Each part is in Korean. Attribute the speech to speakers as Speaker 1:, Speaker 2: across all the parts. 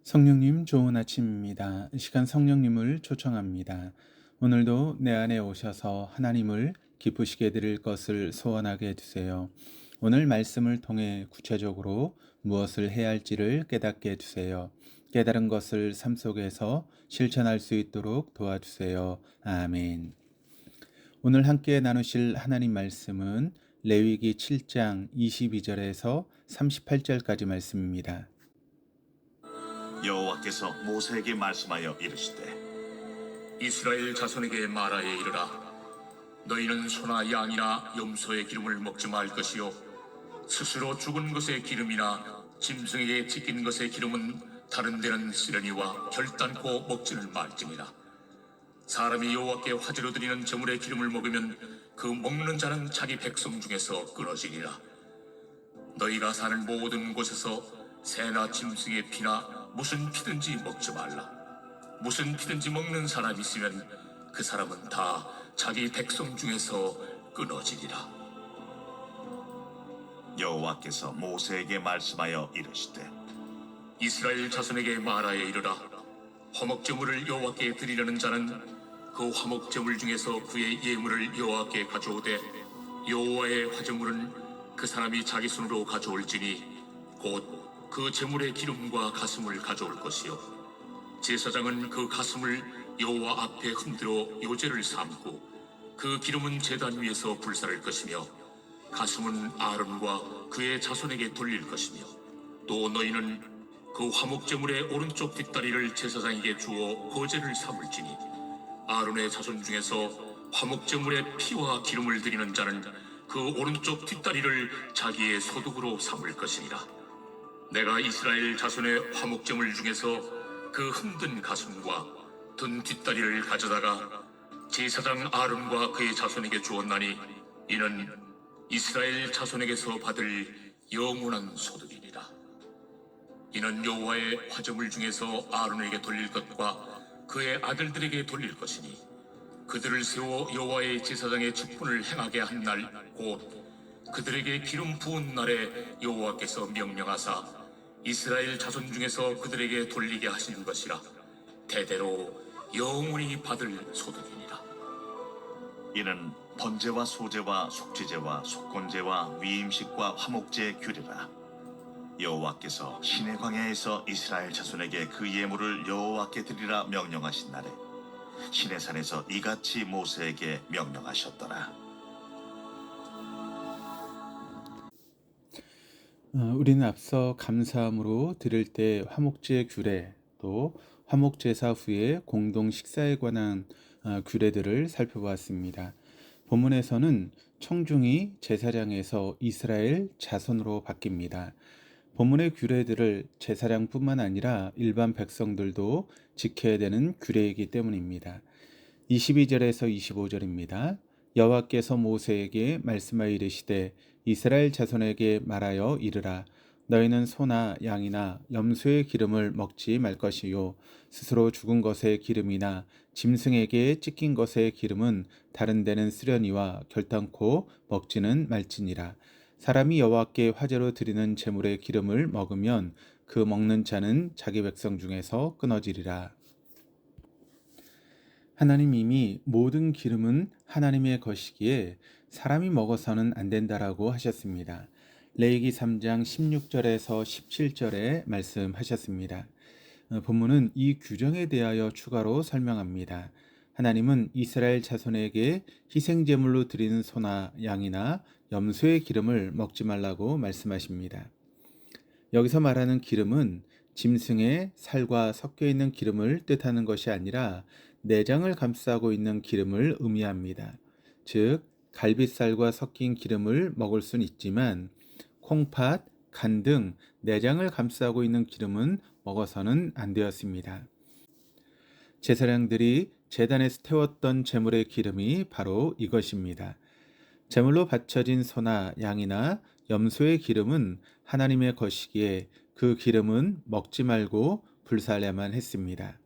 Speaker 1: 성령님 좋은 아침입니다. 이 시간 성령님을 초청합니다. 오늘도 내 안에 오셔서 하나님을 기쁘시게 드릴 것을 소원하게 해주세요. 오늘 말씀을 통해 구체적으로 무엇을 해야 할지를 깨닫게 해주세요. 깨달은 것을 삶 속에서 실천할 수 있도록 도와주세요. 아멘. 오늘 함께 나누실 하나님 말씀은 레위기 7장 22절에서 38절까지 말씀입니다.
Speaker 2: 여호와께서 모세에게 말씀하여 이르시되
Speaker 3: 이스라엘 자손에게 말하여 이르라. 너희는 소나 양이나 염소의 기름을 먹지 말 것이요 스스로 죽은 것의 기름이나 짐승에게 찢긴 것의 기름은 다른 데는 쓰려니와 결단코 먹지를 말지니라. 사람이 여호와께 화제로 드리는 제물의 기름을 먹으면 그 먹는 자는 자기 백성 중에서 끊어지니라. 너희가 사는 모든 곳에서 새나 짐승의 피나 무슨 피든지 먹지 말라. 무슨 피든지 먹는 사람이 있으면 그 사람은 다 자기 백성 중에서 끊어지리라.
Speaker 2: 여호와께서 모세에게 말씀하여 이르시되
Speaker 3: 이스라엘 자손에게 말하여 이르라. 화목제물을 여호와께 드리려는 자는 그 화목제물 중에서 그의 예물을 여호와께 가져오되 여호와의 화제물은 그 사람이 자기 손으로 가져올지니 곧 그 제물의 기름과 가슴을 가져올 것이요 제사장은 그 가슴을 여호와 앞에 흔들어 요제를 삼고 그 기름은 제단 위에서 불사를 것이며 가슴은 아론과 그의 자손에게 돌릴 것이며 또 너희는 그 화목제물의 오른쪽 뒷다리를 제사장에게 주어 거제를 삼을지니 아론의 자손 중에서 화목제물의 피와 기름을 드리는 자는 그 오른쪽 뒷다리를 자기의 소득으로 삼을 것이니라. 내가 이스라엘 자손의 화목제물 중에서 그 흔든 가슴과 든 뒷다리를 가져다가 제사장 아론과 그의 자손에게 주었나니 이는 이스라엘 자손에게서 받을 영원한 소득이니라. 이는 여호와의 화제물 중에서 아론에게 돌릴 것과 그의 아들들에게 돌릴 것이니 그들을 세워 여호와의 제사장의 직분을 행하게 한 날 곧 그들에게 기름 부은 날에 여호와께서 명령하사 이스라엘 자손 중에서 그들에게 돌리게 하시는 것이라. 대대로 영원히 받을 소득이니라.
Speaker 2: 이는 번제와 소제와 속죄제와 속건제와 위임식과 화목제의 규례라. 여호와께서 시내 광야에서 이스라엘 자손에게 그 예물을 여호와께 드리라 명령하신 날에 시내산에서 이같이 모세에게 명령하셨더라.
Speaker 1: 우리는 앞서 감사함으로 드릴 때 화목제 규례, 또 화목제사 후에 공동 식사에 관한 규례들을 살펴보았습니다. 본문에서는 청중이 제사장에서 이스라엘 자손으로 바뀝니다. 본문의 규례들을 제사장뿐만 아니라 일반 백성들도 지켜야 되는 규례이기 때문입니다. 22절에서 25절입니다. 여호와께서 모세에게 말씀하여 이르시되 이스라엘 자손에게 말하여 이르라. 너희는 소나 양이나 염소의 기름을 먹지 말 것이요 스스로 죽은 것의 기름이나 짐승에게 찢긴 것의 기름은 다른 데는 쓰려니와 결단코 먹지는 말지니라. 사람이 여호와께 화제로 드리는 제물의 기름을 먹으면 그 먹는 자는 자기 백성 중에서 끊어지리라. 하나님 이미 모든 기름은 하나님의 것이기에 사람이 먹어서는 안 된다라고 하셨습니다. 레위기 3장 16절에서 17절에 말씀하셨습니다. 본문은 이 규정에 대하여 추가로 설명합니다. 하나님은 이스라엘 자손에게 희생제물로 드리는 소나 양이나 염소의 기름을 먹지 말라고 말씀하십니다. 여기서 말하는 기름은 짐승의 살과 섞여 있는 기름을 뜻하는 것이 아니라 내장을 감싸고 있는 기름을 의미합니다. 즉, 갈빗살과 섞인 기름을 먹을 수는 있지만 콩팥, 간 등 내장을 감싸고 있는 기름은 먹어서는 안 되었습니다. 제사장들이 제단에서 태웠던 제물의 기름이 바로 이것입니다. 제물로 바쳐진 소나 양이나 염소의 기름은 하나님의 것이기에 그 기름은 먹지 말고 불살야만 했습니다.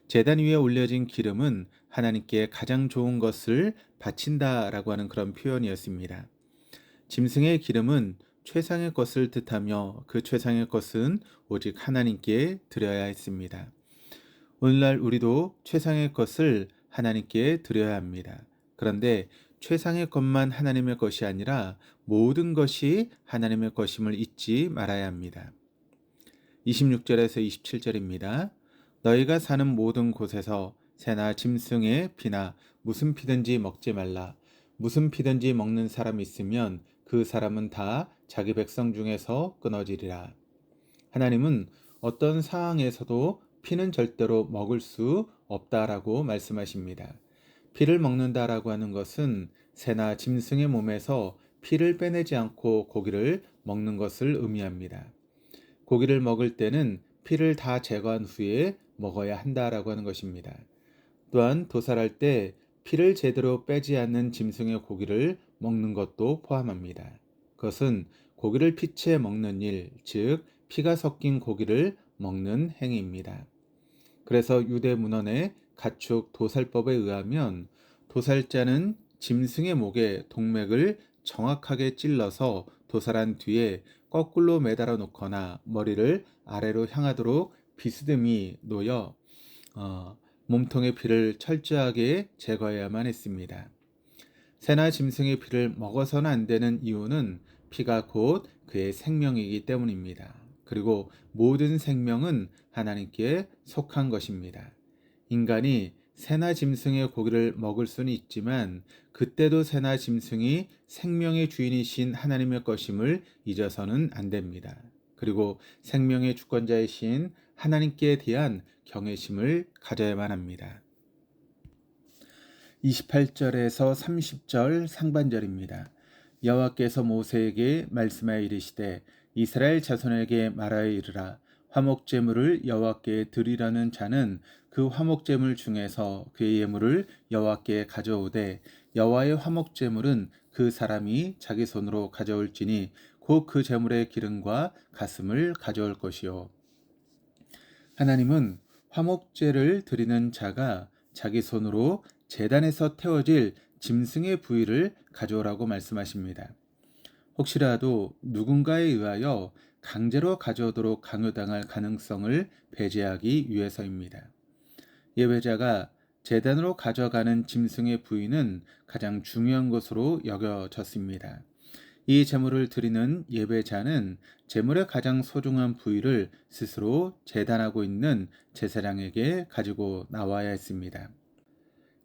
Speaker 1: 제단 위에 올려진 기름은 하나님께 가장 좋은 것을 바친다라고 하는 그런 표현이었습니다. 짐승의 기름은 최상의 것을 뜻하며 그 최상의 것은 오직 하나님께 드려야 했습니다. 오늘날 우리도 최상의 것을 하나님께 드려야 합니다. 그런데 최상의 것만 하나님의 것이 아니라 모든 것이 하나님의 것임을 잊지 말아야 합니다. 26절에서 27절입니다. 너희가 사는 모든 곳에서 새나 짐승의 피나 무슨 피든지 먹지 말라. 무슨 피든지 먹는 사람이 있으면 그 사람은 다 자기 백성 중에서 끊어지리라. 하나님은 어떤 상황에서도 피는 절대로 먹을 수 없다라고 말씀하십니다. 피를 먹는다라고 하는 것은 새나 짐승의 몸에서 피를 빼내지 않고 고기를 먹는 것을 의미합니다. 고기를 먹을 때는 피를 다 제거한 후에 먹어야 한다라고 하는 것입니다. 또한 도살할 때 피를 제대로 빼지 않는 짐승의 고기를 먹는 것도 포함합니다. 그것은 고기를 피채 먹는 일, 즉 피가 섞인 고기를 먹는 행위입니다. 그래서 유대 문헌의 가축 도살법에 의하면 도살자는 짐승의 목에 동맥을 정확하게 찔러서 도살한 뒤에 거꾸로 매달아 놓거나 머리를 아래로 향하도록 비스듬히 놓여 몸통의 피를 철저하게 제거해야만 했습니다. 새나 짐승의 피를 먹어서는 안 되는 이유는 피가 곧 그의 생명이기 때문입니다. 그리고 모든 생명은 하나님께 속한 것입니다. 인간이 새나 짐승의 고기를 먹을 수는 있지만 그때도 새나 짐승이 생명의 주인이신 하나님의 것임을 잊어서는 안 됩니다. 그리고 생명의 주권자이신 하나님께 대한 경외심을 가져야만 합니다. 28절에서 30절 상반절입니다. 여호와께서 모세에게 말씀하여 이르시되 이스라엘 자손에게 말하여 이르라. 화목제물을 여호와께 드리려는 자는 그 화목제물 중에서 그의 예물을 여호와께 가져오되 여호와의 화목제물은 그 사람이 자기 손으로 가져올지니 곧 그 제물의 기름과 가슴을 가져올 것이요. 하나님은 화목제를 드리는 자가 자기 손으로 제단에서 태워질 짐승의 부위를 가져오라고 말씀하십니다. 혹시라도 누군가에 의하여 강제로 가져오도록 강요당할 가능성을 배제하기 위해서입니다. 예배자가 제단으로 가져가는 짐승의 부위는 가장 중요한 것으로 여겨졌습니다. 이 제물을 드리는 예배자는 제물의 가장 소중한 부위를 스스로 제단하고 있는 제사장에게 가지고 나와야 했습니다.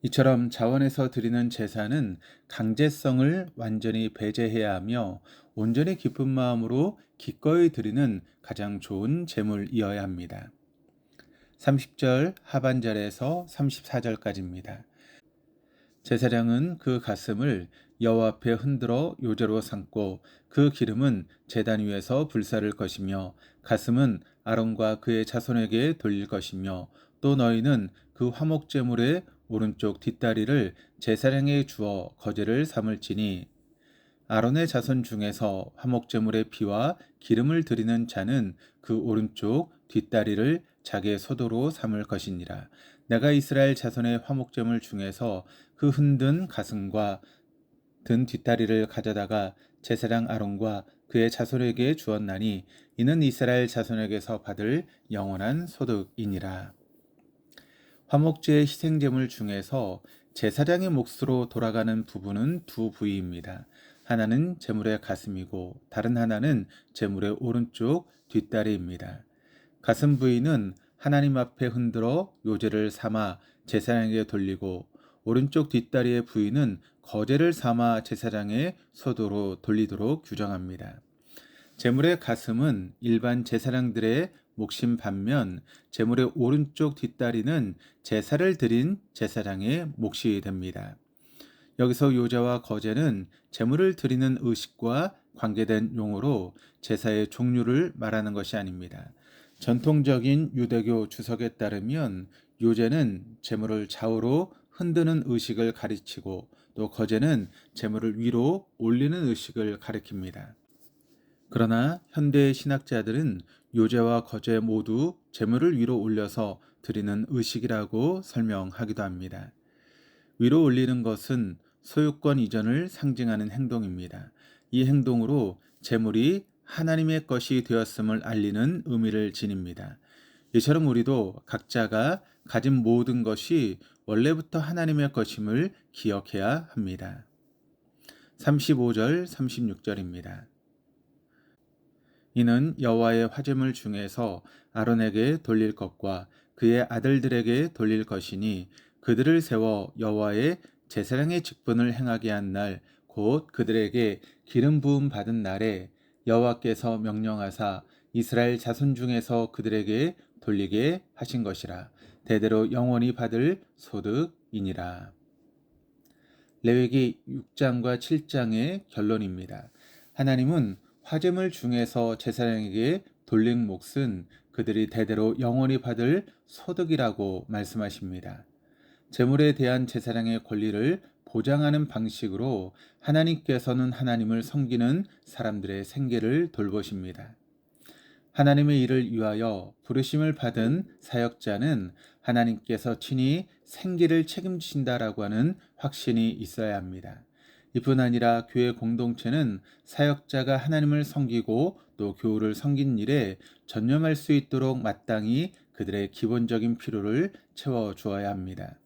Speaker 1: 이처럼 자원에서 드리는 제사는 강제성을 완전히 배제해야 하며 온전히 기쁜 마음으로 기꺼이 드리는 가장 좋은 제물이어야 합니다. 30절 하반절에서 34절까지입니다. 제사장은 그 가슴을 여호와 앞에 흔들어 요제로 삼고 그 기름은 제단 위에서 불사를 것이며 가슴은 아론과 그의 자손에게 돌릴 것이며 또 너희는 그 화목제물의 오른쪽 뒷다리를 제사장에게 주어 거제를 삼을지니 아론의 자손 중에서 화목제물의 피와 기름을 드리는 자는 그 오른쪽 뒷다리를 자기의 소도로 삼을 것이니라. 내가 이스라엘 자손의 화목제물 중에서 그 흔든 가슴과 든 뒷다리를 가져다가 제사장 아론과 그의 자손에게 주었나니 이는 이스라엘 자손에게서 받을 영원한 소득이니라. 화목제의 희생제물 중에서 제사장의 몫으로 돌아가는 부분은 두 부위입니다. 하나는 제물의 가슴이고 다른 하나는 제물의 오른쪽 뒷다리입니다. 가슴 부위는 하나님 앞에 흔들어 요제를 삼아 제사장에게 돌리고 오른쪽 뒷다리의 부위는 거제를 삼아 제사장의 소도로 돌리도록 규정합니다. 제물의 가슴은 일반 제사장들의 몫인 반면 제물의 오른쪽 뒷다리는 제사를 드린 제사장의 몫이 됩니다. 여기서 요제와 거제는 제물을 드리는 의식과 관계된 용어로 제사의 종류를 말하는 것이 아닙니다. 전통적인 유대교 주석에 따르면 요제는 제물을 좌우로 흔드는 의식을 가리키고 또 거제는 제물을 위로 올리는 의식을 가리킵니다. 그러나 현대 신학자들은 요제와 거제 모두 제물을 위로 올려서 드리는 의식이라고 설명하기도 합니다. 위로 올리는 것은 소유권 이전을 상징하는 행동입니다. 이 행동으로 재물이 하나님의 것이 되었음을 알리는 의미를 지닙니다. 이처럼 우리도 각자가 가진 모든 것이 원래부터 하나님의 것임을 기억해야 합니다. 35절, 36절입니다. 이는 여호와의 화제물 중에서 아론에게 돌릴 것과 그의 아들들에게 돌릴 것이니 그들을 세워 여호와의 제사장의 직분을 행하게 한 날 곧 그들에게 기름 부음 받은 날에 여호와께서 명령하사 이스라엘 자손 중에서 그들에게 돌리게 하신 것이라. 대대로 영원히 받을 소득이니라. 레위기 6장과 7장의 결론입니다. 하나님은 화제물 중에서 제사장에게 돌린 몫은 그들이 대대로 영원히 받을 소득이라고 말씀하십니다. 재물에 대한 제사장의 권리를 보장하는 방식으로 하나님께서는 하나님을 섬기는 사람들의 생계를 돌보십니다. 하나님의 일을 위하여 부르심을 받은 사역자는 하나님께서 친히 생계를 책임지신다라고 하는 확신이 있어야 합니다. 이뿐 아니라 교회 공동체는 사역자가 하나님을 섬기고 또 교우를 섬긴 일에 전념할 수 있도록 마땅히 그들의 기본적인 필요를 채워주어야 합니다.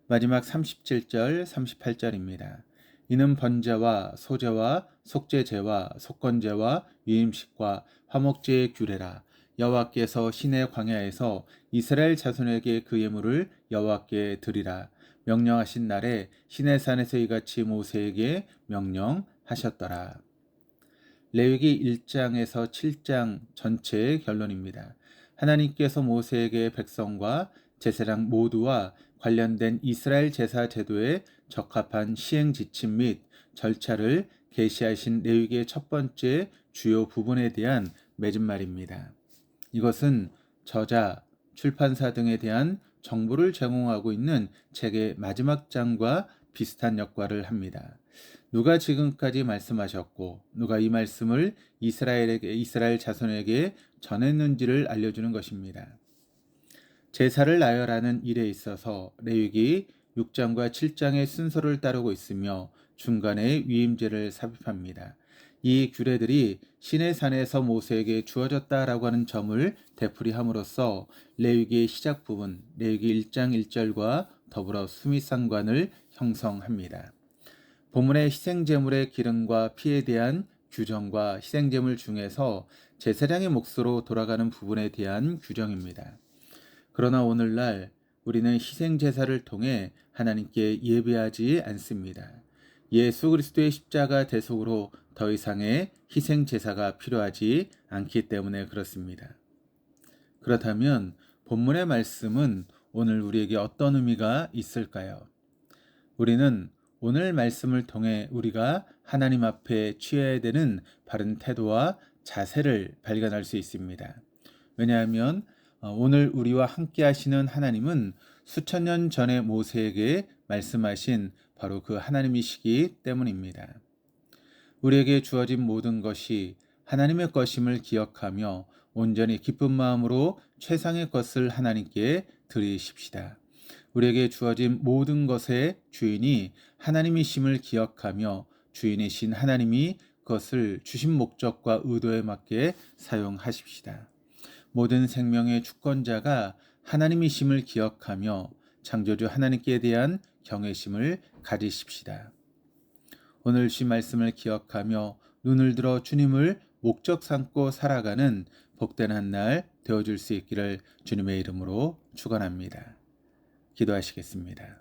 Speaker 1: 마지막 37절, 38절입니다. 이는 번제와 소제와 속죄제와 속건제와 위임식과 화목제의 규례라. 여호와께서 시내 광야에서 이스라엘 자손에게 그 예물을 여호와께 드리라. 명령하신 날에 시내산에서 이같이 모세에게 명령하셨더라. 레위기 1장에서 7장 전체의 결론입니다. 하나님께서 모세에게 백성과 제사장 모두와 관련된 이스라엘 제사 제도에 적합한 시행 지침 및 절차를 계시하신 레위기의 첫 번째 주요 부분에 대한 맺은말입니다. 이것은 저자, 출판사 등에 대한 정보를 제공하고 있는 책의 마지막 장과 비슷한 역할을 합니다. 누가 지금까지 말씀하셨고 누가 이 말씀을 이스라엘 자손에게 전했는지를 알려주는 것입니다. 제사를 나열하는 일에 있어서 레위기 6장과 7장의 순서를 따르고 있으며 중간에 위임제를 삽입합니다. 이 규례들이 시내산에서 모세에게 주어졌다라고 하는 점을 되풀이함으로써 레위기의 시작 부분, 레위기 1장 1절과 더불어 수미상관을 형성합니다. 본문의 희생제물의 기름과 피에 대한 규정과 희생제물 중에서 제사장의 몫으로 돌아가는 부분에 대한 규정입니다. 그러나 오늘날 우리는 희생제사를 통해 하나님께 예배하지 않습니다. 예수 그리스도의 십자가 대속으로 더 이상의 희생제사가 필요하지 않기 때문에 그렇습니다. 그렇다면 본문의 말씀은 오늘 우리에게 어떤 의미가 있을까요? 우리는 오늘 말씀을 통해 우리가 하나님 앞에 취해야 되는 바른 태도와 자세를 발견할 수 있습니다. 왜냐하면 오늘 우리와 함께 하시는 하나님은 수천 년 전에 모세에게 말씀하신 바로 그 하나님이시기 때문입니다. 우리에게 주어진 모든 것이 하나님의 것임을 기억하며 온전히 기쁜 마음으로 최상의 것을 하나님께 드리십시다. 우리에게 주어진 모든 것의 주인이 하나님이심을 기억하며 주인이신 하나님이 그것을 주신 목적과 의도에 맞게 사용하십시다. 모든 생명의 주권자가 하나님이심을 기억하며 창조주 하나님께 대한 경외심을 가지십시다. 오늘 주신 말씀을 기억하며 눈을 들어 주님을 목적 삼고 살아가는 복된 한 날 되어줄 수 있기를 주님의 이름으로 축원합니다. 기도하시겠습니다.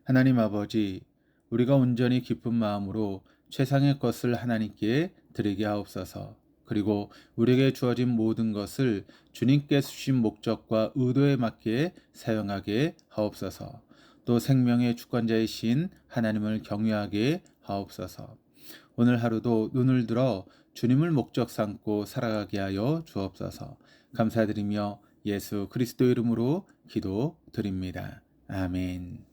Speaker 1: 하나님 아버지, 우리가 온전히 기쁜 마음으로 최상의 것을 하나님께 드리게 하옵소서. 그리고 우리에게 주어진 모든 것을 주님께서 주신 목적과 의도에 맞게 사용하게 하옵소서. 또 생명의 주권자이신 하나님을 경외하게 하옵소서. 오늘 하루도 눈을 들어 주님을 목적 삼고 살아가게 하여 주옵소서. 감사드리며 예수 그리스도 이름으로 기도드립니다. 아멘.